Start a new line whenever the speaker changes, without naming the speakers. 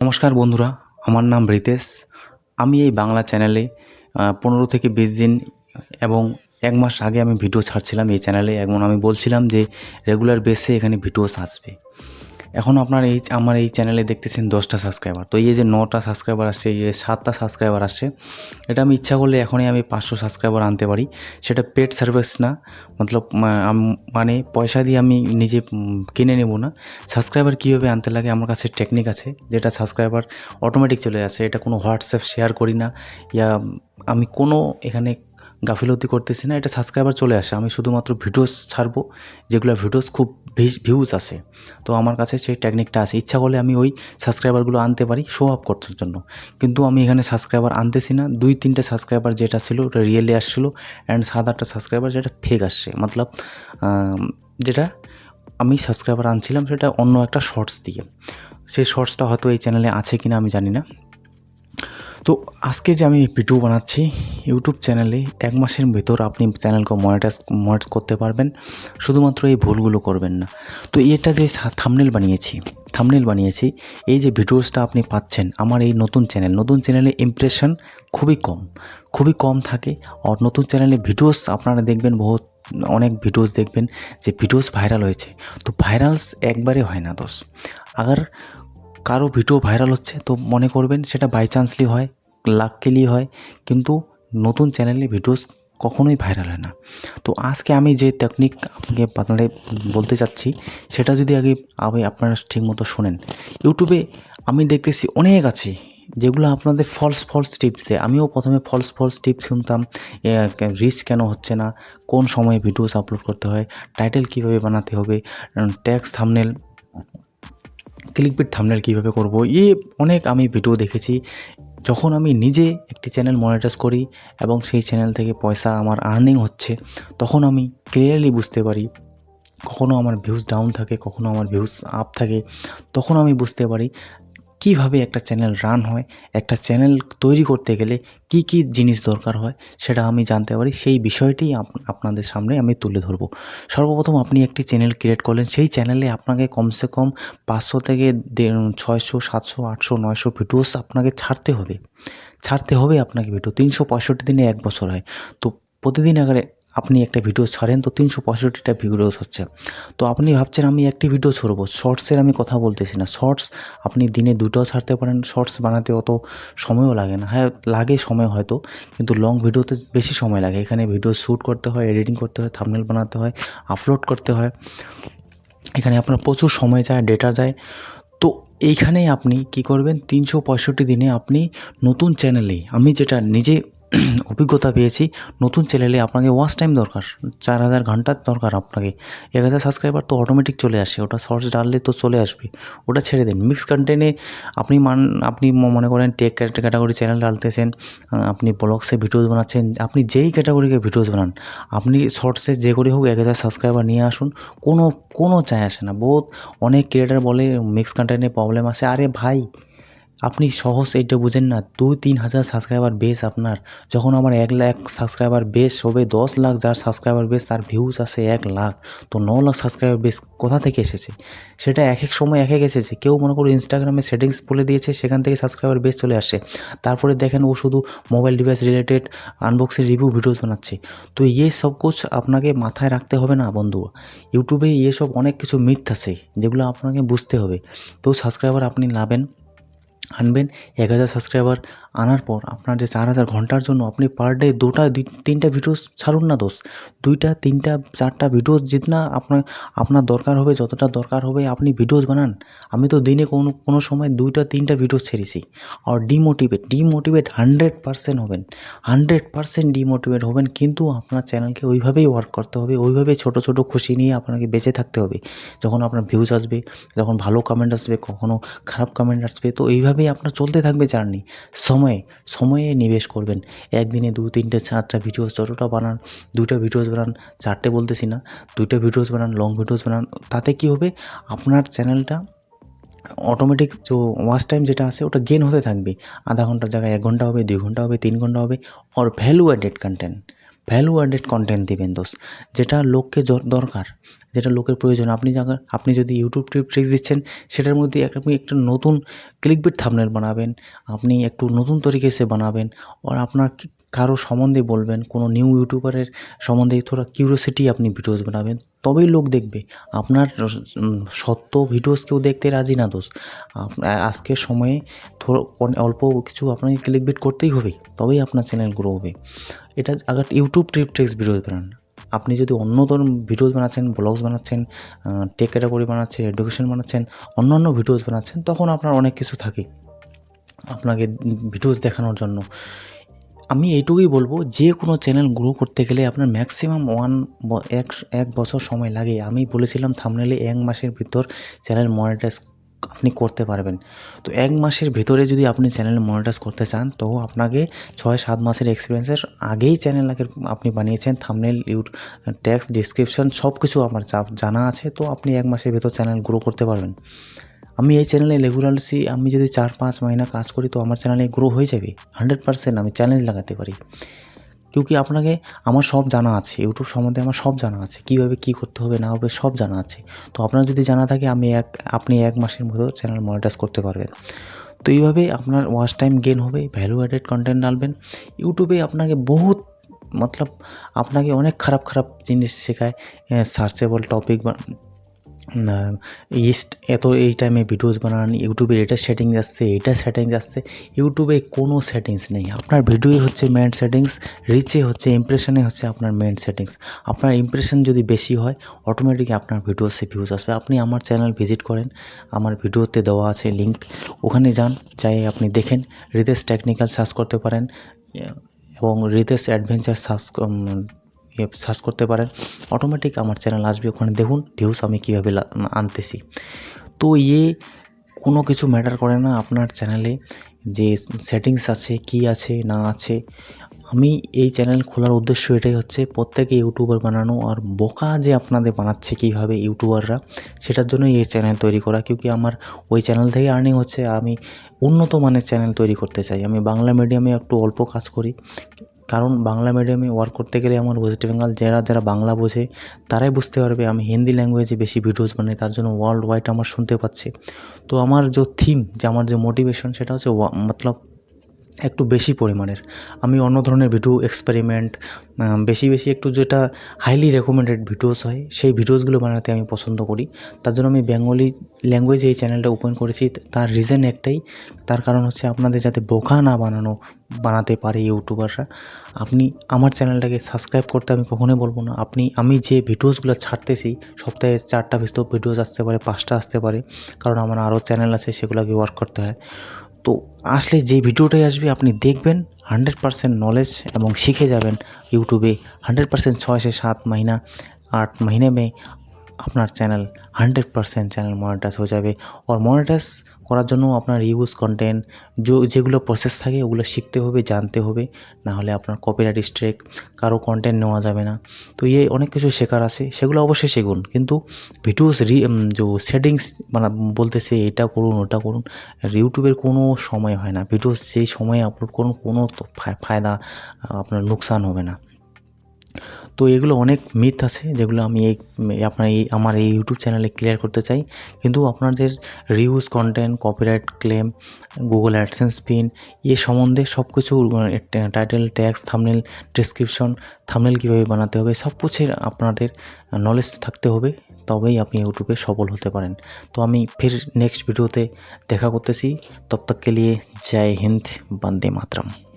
নমস্কার বন্ধুরা, আমার নাম রিতেশ। আমি এই বাংলা চ্যানেলে 15 থেকে 20 দিন এবং 1 মাস আগে আমি ভিডিও ছাড়ছিলাম এই চ্যানেলে এবং আমি বলছিলাম যে রেগুলার বেসে এখানে ভিডিওস আসবে। এখন আপনার আমার এই চ্যানেলে দেখতেছেন 10টা সাবস্ক্রাইবার। তো এই যে 9টা সাবস্ক্রাইবার আসছে, এই যে 7টা সাবস্ক্রাইবার আসছে, এটা আমি ইচ্ছা করলে এখনই আমি 500 সাবস্ক্রাইবার আনতে পারি। সেটা পেড সার্ভিস না, মতলব মানে পয়সা দিয়ে আমি নিজে কিনে নেব না। সাবস্ক্রাইবার কীভাবে আনতে লাগে আমার কাছে টেকনিক আছে, যেটা সাবস্ক্রাইবার অটোমেটিক চলে আসে। এটা কোনো হোয়াটসঅ্যাপ শেয়ার করি না, ইয়া আমি কোনো এখানে গাফিলতি করতেছি না। এটা সাবস্ক্রাইবার চলে আসে, আমি শুধুমাত্র ভিডিওস ছাড়বো যেগুলো ভিডিওস খুব ভিউজ আসে। তো আমার কাছে সেই টেকনিকটা আছে, ইচ্ছা করলে আমি ওই সাবস্ক্রাইবারগুলো আনতে পারি শো আপ করার জন্য। কিন্তু আমি এখানে সাবস্ক্রাইবার আনতেছি না। 2-3টে সাবস্ক্রাইবার যেটা ছিল ওটা রিয়েলি আসছিলো, অ্যান্ড 7-8টা সাবস্ক্রাইবার যেটা ফেক আসছে। মতলব যেটা আমি সাবস্ক্রাইবার আনছিলাম সেটা অন্য একটা শর্টস দিয়ে। সেই শর্টসটা হয়তো এই চ্যানেলে আছে কিনা আমি জানি না। তো আজকে যে আমি ভিডিও বানাচ্ছি ইউটিউব চ্যানেলে, 1 মাসের ভিতর আপনি চ্যানেলকে মনিটাইজ করতে পারবেন। শুধুমাত্র এই ভুলগুলো করবেন না। তো এটা যে থাম্বনেল বানিয়েছি, এই যে ভিডিওসটা আপনি পাচ্ছেন আমার এই নতুন চ্যানেলে ইমপ্রেশন খুবই কম থাকে। আর নতুন চ্যানেলে ভিডিওস আপনারা দেখবেন অনেক ভিডিওস দেখবেন যে ভিডিওস ভাইরাল হয়েছে। তো ভাইরালস একবারে হয় না দোষ। আগার কারো ভিডিও ভাইরাল হচ্ছে তো মনে করবেন সেটা বাই চান্সলি হয়, লাকলি হয়, কিন্তু নতুন চ্যানেলে ভিডিওস কখনোই ভাইরাল হয় না। তো আজকে আমি যে টেকনিক আপনাদের বলতে চাচ্ছি সেটা যদি আগে আপনারা ঠিকমতো শোনেন। ইউটিউবে আমি দেখতেছি অনেক আছে যেগুলো আপনাদের ফলস টিপস দেয়। আমিও প্রথমে ফলস টিপস শুনতাম, রিচ কেন হচ্ছে না, কোন সময়ে ভিডিওস আপলোড করতে হয়, টাইটেল কীভাবে বানাতে হবে, ট্যাক্স থাম্বনেল, ক্লিকবিট থাম্বনেল কীভাবে করব, অনেক আমি ভিডিও দেখেছি। যখন আমি নিজে একটি চ্যানেল মনিটাইজ করি এবং সেই চ্যানেল থেকে পয়সা আমার আর্নিং হচ্ছে, তখন আমি ক্লিয়ারলি বুঝতে পারি কখনও আমার ভিউজ ডাউন থাকে, কখনও আমার ভিউজ আপ থাকে। তখন আমি বুঝতে পারি কীভাবে একটা চ্যানেল রান হয়, একটা চ্যানেল তৈরি করতে গেলে কি জিনিস দরকার হয় সেটা আমি জানতে পারি। সেই বিষয়টি আপনাদের সামনে আমি তুলে ধরব। সর্বপ্রথম আপনি একটি চ্যানেল ক্রিয়েট করলেন, সেই চ্যানেলে আপনাকে কমসে কম 500 থেকে 600, 700, 800, 900 ভিডিওস আপনাকে ছাড়তে হবে আপনাকে ভিডিও। 365 দিনে 1 বছর হয়। তো প্রতিদিন আপনি একটা ভিডিও ছাড়েন তো 365টা ভিডিওস হচ্ছে। তো আপনি ভাবছেন আমি একটি ভিডিও ছাড়বো, শর্টসের আমি কথা বলতেছি না। শর্টস আপনি দিনে 2টাও ছাড়তে পারেন, শর্টস বানাতে অত সময়ও লাগে না। হ্যাঁ লাগে সময় হয়তো, কিন্তু লং ভিডিওতে বেশি সময় লাগে। এখানে ভিডিও শ্যুট করতে হয়, এডিটিং করতে হয়, থাম্বনেল বানাতে হয়, আপলোড করতে হয়। এখানে আপনার প্রচুর সময় যায়, ডেটা যায়। তো এইখানেই আপনি কি করবেন, 365 দিনে আপনি নতুন চ্যানেলে, আমি যেটা নিজে অভিজ্ঞতা পেয়েছি, নতুন চ্যানেলে আপনাকে ওয়াচ টাইম দরকার 4000 ঘন্টার দরকার। আপনাকে 1000 সাবস্ক্রাইবার তো অটোমেটিক চলে আসে, ওটা শর্টস ডাললে তো চলে আসবে, ওটা ছেড়ে দিন। মিক্স কন্টেন্টে আপনি মনে করেন টেক ক্যাটাগরি চ্যানেল ডালতেছেন, আপনি ব্লগসে ভিডিওস বানাচ্ছেন, আপনি যেই ক্যাটাগরিকে ভিডিওস বানান, আপনি শর্টসে যে করে হোক 1000 সাবস্ক্রাইবার নিয়ে আসুন, কোনো যায় আসে না। অনেক ক্রিয়েটার বলে মিক্স কন্টেন্টে প্রবলেম আসে। আরে ভাই, আপনি সহজ এইটা বুঝেন না, 2-3 হাজার সাবস্ক্রাইবার বেস আপনার। যখন আমার 1 লাখ সাবস্ক্রাইবার বেস হবে, 10 লাখ যার সাবস্ক্রাইবার বেস তার ভিউজ আসে 1 লাখ, তো 9 লাখ সাবস্ক্রাইবার বেস কোথা থেকে এসেছে? সেটা এক সময় এসেছে। কেউ মনে করো ইনস্টাগ্রামে সেটিংস বলে দিয়েছে, সেখান থেকে সাবস্ক্রাইবার বেস চলে আসে। তারপরে দেখেন ও শুধু mobile device related unboxing review videos বানাচ্ছে। তো সব কুছ আপনাকে মাথায় রাখতে হবে না বন্ধু। ইউটিউবে সব অনেক কিছু মিথ আছে যেগুলো আপনাকে বুঝতে হবে। তো সাবস্ক্রাইবার আপনি আনবেন। 1000 সাবস্ক্রাইবার আনার পর আপনার যে 4000 ঘন্টার জন্য আপনি পার ডে 2-3টা ভিডিওস ছাড়ুন না দোস্ত। 2টা, 3টা, 4টা ভিডিওস জিতনা আপনার দরকার হবে, যতটা দরকার হবে আপনি ভিডিওস বানান। আমি তো দিনে কোনো সময় 2টা, 3টা ভিডিওস ছেড়েছি। আর ডিমোটিভেট 100% হবেন, 100% ডিমোটিভেট হবেন। কিন্তু আপনার চ্যানেলকে ওইভাবেই ওয়ার্ক করতে হবে, ওইভাবেই ছোটো খুশি নিয়ে আপনাকে বেঁচে থাকতে হবে। যখন আপনার ভিউজ আসবে, যখন ভালো কমেন্ট আসবে, কখনও খারাপ কমেন্ট আসবে, তো এইভাবেই আপনার চলতে থাকবে জার্নি। সময়ে নিবেশ করবেন। একদিনে 2-3টে 4টা ভিডিওস যতটা বানান, 2টা ভিডিওস বানান, 4টে বলতেছি না, 2টা ভিডিওস বানান, লং ভিডিওস বানান। তাতে কী হবে, আপনার চ্যানেলটা অটোমেটিক ওয়াচ টাইম যেটা আছে ওটা গেন হতে থাকবে। আধা ঘন্টার জায়গায় 1 ঘন্টা হবে, 2 ঘন্টা হবে, 3 ঘন্টা হবে। আর value added value added content দিবেন দোস্ত, যেটা লোককে দরকার, যেটা লোকের প্রয়োজন। আপনি যদি ইউটিউব ট্রিক্স দিচ্ছেন, সেটার মধ্যে আপনি একটা নতুন ক্লিকবিট থাম্বনেল বানাবেন, আপনি একটু নতুন তরিকে সে বানাবেন, আর আপনার কারো সম্বন্ধে বলবেন, কোনো নিউ ইউটিউবারের সম্বন্ধে থোড়া কিউরিওসিটি আপনি ভিডিওস বানাবেন, তবেই লোক দেখবে। আপনার সত্য ভিডিওস কেউ দেখতে রাজি না দোস্ত। আজকের সময়ে অল্প কিছু আপনাকে ক্লিকবিট করতেই হবে, তবেই আপনার চ্যানেল গ্রো হবে। এটা আবার ইউটিউব ট্রিক্স ভিডিওস বানান। আপনি যদি অন্য ধরনের ভিডিওস বানাচ্ছেন, ব্লগস বানাচ্ছেন, টেক ক্যাটাগরি বানাচ্ছেন, এডুকেশন বানাচ্ছেন, অন্যান্য ভিডিওস বানাচ্ছেন, তখন আপনার অনেক কিছু থাকে আপনাকে ভিডিওস দেখানোর জন্য। আমি এইটুকুই বলবো, যে কোনো চ্যানেল গ্রো করতে গেলে আপনার ম্যাক্সিমাম এক বছর সময় লাগে। আমি বলেছিলাম থাম্বনেলে 1 মাসের ভিতর চ্যানেল মনিটাইজ আপনি করতে পারবেন। তো 1 মাসের ভিতরে যদি আপনি চ্যানেল মনিটাইজ করতে চান, তো আপনাকে 6-7 মাসের এক্সপিরিয়েন্সের আগেই চ্যানেল আপনি বানিয়েছেন, থাম্বনেল, টেক্সট, ডেসক্রিপশন সব কিছু আমার জানা আছে, তো আপনি 1 মাসের ভিতর চ্যানেল গ্রো করতে পারবেন। আমি এই চ্যানেলে রেগুলারলি আমি যদি 4-5 মহিনা কাজ করি, তো আমার চ্যানেলে গ্রো হয়ে যাবে 100%। আমি চ্যালেঞ্জ লাগাতে পারি, কিউকি আপনাকে আমার সব জানা আছে, ইউটিউব সম্বন্ধে আমার সব জানা আছে, কীভাবে কী করতে হবে না হবে সব জানা আছে। তো আপনার যদি জানা থাকে, আপনি 1 মাসের মধ্যে চ্যানেল মনিটাইজ করতে পারবেন। তো এইভাবে আপনার ওয়াচ টাইম গেন হবে, ভ্যালু অ্যাডেড কন্টেন্ট ডালবেন। ইউটিউবে আপনাকে আপনাকে অনেক খারাপ জিনিস শেখায়, সার্চেবল টপিক এই টাইমে ভিডিওস বানান, ইউটিউবের এটা সেটিংস আসছে। ইউটিউবে কোনো সেটিংস নেই, আপনার ভিডিওই হচ্ছে মেইন সেটিংস, রিচে হচ্ছে, ইমপ্রেশনে হচ্ছে আপনার মেইন সেটিংস। আপনার ইমপ্রেশন যদি বেশি হয়, অটোমেটিক আপনার ভিডিওসে ভিউজ আসবে। আপনি আমার চ্যানেল ভিজিট করেন, আমার ভিডিওতে দেওয়া আছে লিঙ্ক, ওখানে যাই আপনি দেখেন, রিতেশ টেকনিক্যাল সার্চ করতে পারেন, এবং রিতেশ অ্যাডভেঞ্চার সার্চ করতে পারেন, অটোমেটিক আমার চ্যানেল আসবে। ওখানে দেখুন ভিউস আমি কীভাবে আনতেছি। তো কোনো কিছু ম্যাটার করে না আপনার চ্যানেলে যে সেটিংস আছে, কি আছে না আছে। আমি এই চ্যানেল খোলার উদ্দেশ্য এটাই হচ্ছে, প্রত্যেকে ইউটিউবার বানানো, আর বোকা যে আপনাদের বানাচ্ছে কীভাবে ইউটিউবাররা, সেটার জন্যই এই চ্যানেল তৈরি করা। কিউকি আমার ওই চ্যানেল থেকে আর্নিং হচ্ছে, আমি উন্নত মানের চ্যানেল তৈরি করতে চাই। আমি বাংলা মিডিয়ামে একটু অল্প কাজ করি, কারণ বাংলা মিডিয়ামে ওয়ার্ক করতে গেলে আমার ওয়েস্ট বেঙ্গল যারা বাংলা বোঝে তারাই বুঝতে পারবে। আমি হিন্দি ল্যাঙ্গুয়েজে বেশি ভিডিওস বানাই, তার জন্য ওয়ার্ল্ড ওয়াইড আমার শুনতে পাচ্ছে। তো আমার আমার যে মোটিভেশন, সেটা হচ্ছে একটু বেশি পরিমাণের। আমি অন্য ধরনের ভিডিও এক্সপেরিমেন্ট, বেশি একটু যেটা হাইলি রেকমেন্ডেড ভিডিওস হয়, সেই ভিডিওসগুলো বানাতে আমি পছন্দ করি। তার জন্য আমি বেঙ্গলি ল্যাঙ্গুয়েজে এই চ্যানেলটা ওপেন করেছি। তার রিজন একটাই, তার কারণ হচ্ছে আপনাদের যাতে বোকা না বানাতে পারে ইউটিউবাররা। আপনি আমার চ্যানেলটাকে সাবস্ক্রাইব করতে আমি কখনোই বলবো না। আমি যে ভিডিওসগুলো ছাড়তেছি, সপ্তাহে 4টা ভিডিওস আসতে পারে, 5টা আসতে পারে, কারণ আমার আরও চ্যানেল আছে, সেগুলোকে ওয়ার্ক করতে হয়। তো আসলে যে ভিডিওটাই আসবে আপনি দেখবেন, 100% नॉलेज এবং শিখে যাবেন ইউটিউবে 100%। 6 से 7 महीना 8 महीने में আপনার চ্যানেল 100% চ্যানেল মনিটাইজ হয়ে যাবে। আর মনিটাইজ করার জন্য আপনার কন্টেন্ট যেগুলো প্রসেস থাকে, ওগুলো শিখতে হবে, জানতে হবে, না হলে আপনার কপিরাইট স্ট্রাইক, কারো কন্টেন্ট নেওয়া যাবে না। তো অনেক কিছু শেখার আছে, সেগুলো অবশ্যই শিখুন। কিন্তু ভিডিওস সেটিংস বলতেছে এটা করুন ওটা করুন, ইউটিউবের কোনো সময় হয় না। ভিডিওস যেই সময়ে আপলোড করুন, কোনো তো ফায়দা, আপনার নুকসান হবে না। তো এগুলো অনেক মিথ আছে, যেগুলো আমি আমার এই ইউটিউব চ্যানেলে ক্লিয়ার করতে চাই। কিন্তু আপনাদের reuse content, copyright claim, Google AdSense pin সম্বন্ধে সব কিছু, title, tax, thumbnail, description, thumbnail কীভাবে বানাতে হবে, সব কিছুর আপনাদের নলেজ থাকতে হবে, তবেই আপনি ইউটিউবে সফল হতে পারেন। তো আমি ফির নেক্সট ভিডিওতে দেখা করতেছি। তব তক কে লিয়ে জয় হিন্দ, বন্দে মাতরম।